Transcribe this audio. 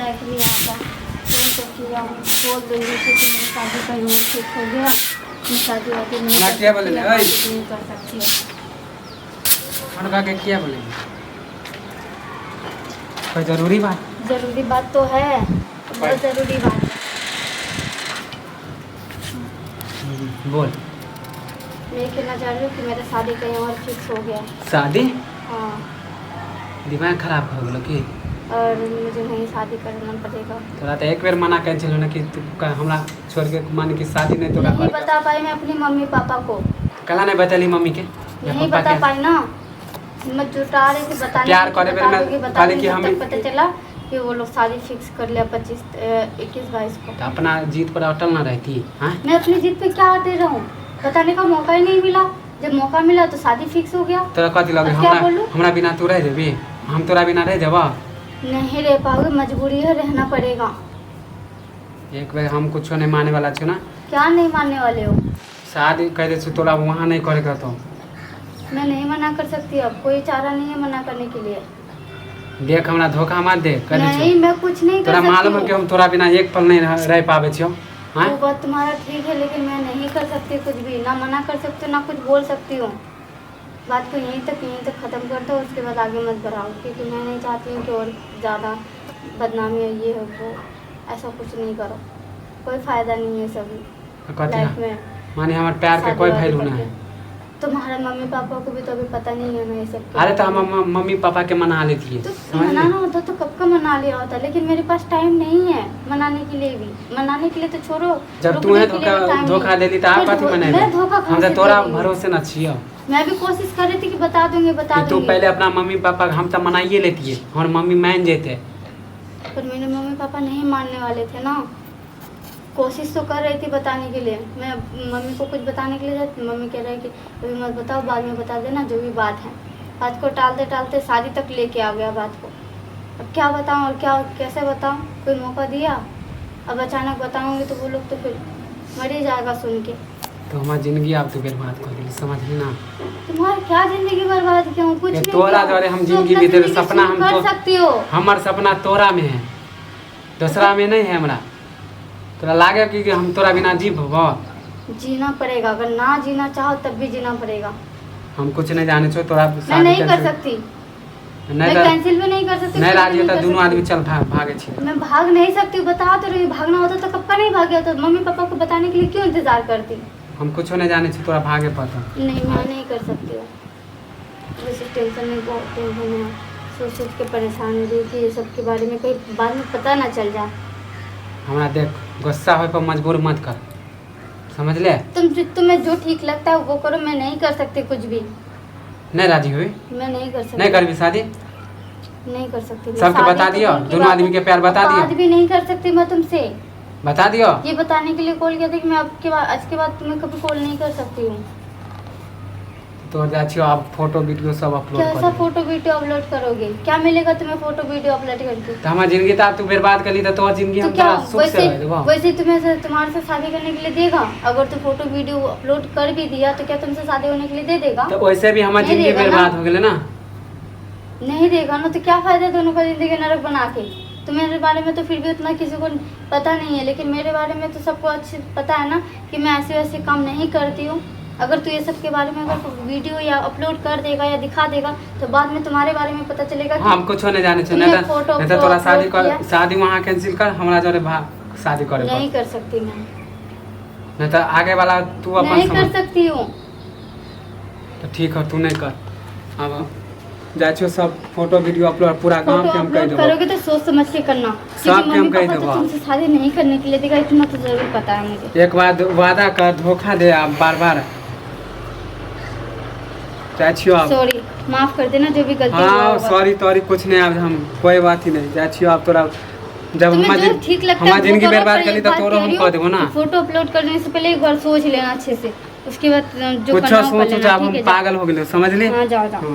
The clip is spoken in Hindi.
देख लिया था फोन तो किया बोल दूँगी कि मेरी शादी का उम्र ठीक हो गया, मैं शादी वादी नहीं कर सकती है। उनका क्या बोलेंगे? कोई जरूरी बात तो है, बहुत ज़रूरी बात है। बोल। मैं कहना चाह रही हूँ कि मेरा शादी कहीं और फिक्स हो गया। शादी? हाँ। दिमाग खराब हो गया कि? और मुझे नहीं शादी करना पड़ेगा। थोड़ा तो एक बार मना कर चलो ना कि तू हमरा छोड़ के मान की शादी नहीं तो नहीं बता पाई मैं अपनी मम्मी पापा को। कला नहीं बतली मम्मी के? नहीं बता पाई ना, मैं जुटा रही थी बताने प्यार करे बता कि हमें पता चला कि वो लोग शादी फिक्स कर लिया 21-22 को। तो अपना जीत पर अटल ना रहती? हाँ मैं अपनी जीत पे क्या दे रहा हूँ, बताने का मौका ही नहीं मिला। जब मौका मिला तो शादी फिक्स हो गया। तो कथी लगे हमरा बिना तू रह जेबी? हम तोरा बिना रह जेबा? नहीं रह पाओगे, मजबूरी है, रहना पड़ेगा। एक बार हम कुछ नहीं माने वाला छो ना। क्या नहीं मानने वाले हो? शादी कह दे तोरा वहाँ नहीं करेगा तो मैं नहीं मना कर सकती, अब कोई चारा नहीं है मना करने के लिए। देख हमरा धोखा मत दे। नहीं मैं कुछ नहीं कर सकती। मालूम है कि हम तोरा बिना एक पल नहीं रह पावे छियो। हाँ? वो बात तुम्हारा ठीक है, लेकिन मैं नहीं कर सकती कुछ भी, ना मना कर सकती हूँ ना कुछ बोल सकती हूँ। बात को यहीं तक ख़त्म कर दो, उसके बाद आगे मत बढ़ाओ, क्योंकि मैं नहीं चाहती हूँ कि और ज़्यादा बदनामी है, ये है वो। ऐसा कुछ नहीं करो, कोई फ़ायदा नहीं है सभी लाइफ में। माने हमारे प्यार के कोई वैल्यू ना है। तुम्हारे मम्मी पापा को भी तो अभी पता नहीं है ना ये सब। अरे तो हम मम्मी पापा के मना लेती है। तो मनाना होता तो कब का मना लिया होता, लेकिन मेरे पास टाइम नहीं है मनाने के लिए भी। मनाने के लिए तो छोड़ो, जब तू धोखा दे दी तो आप कथी मनाए? मैं धोखा हम तो तोरा भरोसे न छियो। मैं भी कोशिश कर रही थी कि बता दूंगी तू पहले अपना मम्मी पापा हम तो मनाइए लेती है और मम्मी मान जेते, पर मेरे मम्मी पापा नहीं मानने वाले थे ना। कोशिश तो कर रही थी बताने के लिए, मैं मम्मी को कुछ बताने के लिए जाती, मम्मी कह रही कि अभी मत बताओ, बाद में बता देना जो भी बात है। बात को टालते शादी तक लेके आ गया बात को। अब क्या बताऊं और क्या कैसे बताऊं, कोई मौका दिया? अब अचानक बताऊंगी तो वो लोग तो फिर मर ही जाएगा सुन के। तो हमारी जिंदगी आप तो बर्बाद कर दी, समझ ना? तुम्हारी क्या जिंदगी बर्बाद क्यों? कुछ नहीं तोरा द्वारे हम जिंदगी बीते, सपना हम कर सकती हो। हमार सपना तोरा में है, दूसरा में नहीं है। हमरा तोरा लागे कि हम तोरा बिना जीव जीना पड़ेगा, अगर ना जीना चाहो तब भी जीना पड़ेगा। हम कुछ नहीं जाने छो तोरा। मैं नहीं कर सकती, मैं कैंसिल भी नहीं कर सकती। नहीं राजी होता दोनों आदमी चल भागे छी। मैं भाग नहीं सकती, बता तो रही। भागना होता तो कब का नहीं भागे होता। मम्मी पापा को बताने के लिए क्यों इंतजार करती? हम कुछ नहीं जाने छी, तोरा भागे पता नहीं। मैं नहीं कर सकती हूँ, जैसे टेंशन में बहुत टेंशन है, सोच के परेशान हो रही थी ये सब के बारे में, कोई बाद में पता ना चल जाए। हमरा देख गुस्सा हो पर मजबूर मत कर, समझ ले? तुम्हें जो ठीक लगता है वो करो, मैं नहीं कर सकती कुछ भी। नहीं राजी हुई? मैं नहीं कर सकती। नहीं करबी शादी? नहीं कर सकती। सबके बता दियो, दोनों आदमी के प्यार बता दियो। बात भी नहीं कर सकती मैं तुमसे, बता दियो। ये बताने के लिए कॉल किया था कि मैं आज के बाद तुम्हें कभी कॉल नहीं कर सकती हूँ। तो जाचियो आप फोटो वीडियो सब अपलोड कर। कैसा फोटो वीडियो अपलोड करोगे? क्या मिलेगा तुम्हें फोटो वीडियो अपलोड करके? तो हमारी जिंदगी तू बर्बाद कर ली तो तोर जिंदगी हम क्या सुख से रह देबो। वैसे तुम्हारे से शादी करने के लिए देगा? अगर तू फोटो वीडियो अपलोड कर भी दिया तो क्या तुमसे शादी होने के लिए दे देगा? तो वैसे भी हमारी जिंदगी बर्बाद हो गेले ना। नहीं देगा ना, तो क्या फायदा दोनों का जिंदगी नरक बना के? तुम्हारे बारे में तो फिर भी उतना किसी को पता नहीं है, लेकिन मेरे बारे में तो सबको अच्छे पता है ना कि मैं ऐसे वैसे काम नहीं करती हूँ। अगर तू ये सब के बारे में अगर वीडियो या अपलोड कर देगा या दिखा देगा तो बाद में तुम्हारे बारे में पता चलेगा कि हम कुछ नहीं जाने चाहिए। नहीं तो तोरा शादी वहाँ कैंसिल कर, हमारा जोरे शादी करे। नहीं कर सकती मैं, नहीं तो आगे वाला तू अपन नहीं कर सकती हूँ। तो ठीक है, तू नहीं कर। अब जाचियो सब फोटो वीडियो अपलोड पूरा गांव के हम कह देबो। करोगे तो सोच समझ के करना, सब हम कह देबो। तुमसे शादी नहीं करने के लिए देगा, इतना तो जरूर पता है मुझे। एक बार वादा कर, धोखा दे आप बार-बार। जाचियो आप सॉरी, माफ कर देना जो भी गलती हुआ। हां सॉरी कुछ नहीं, अब हम कोई बात ही नहीं। जाचियो आप तोरा जब हमारी जिंदगी बर्बाद कर ली तो तोरो हम कह देबो ना। फोटो अपलोड करने से पहले एक बार सोच लेना अच्छे से, उसके बाद जो कुछ सोच हम पागल हो गेले, समझ ले? हां जाओ।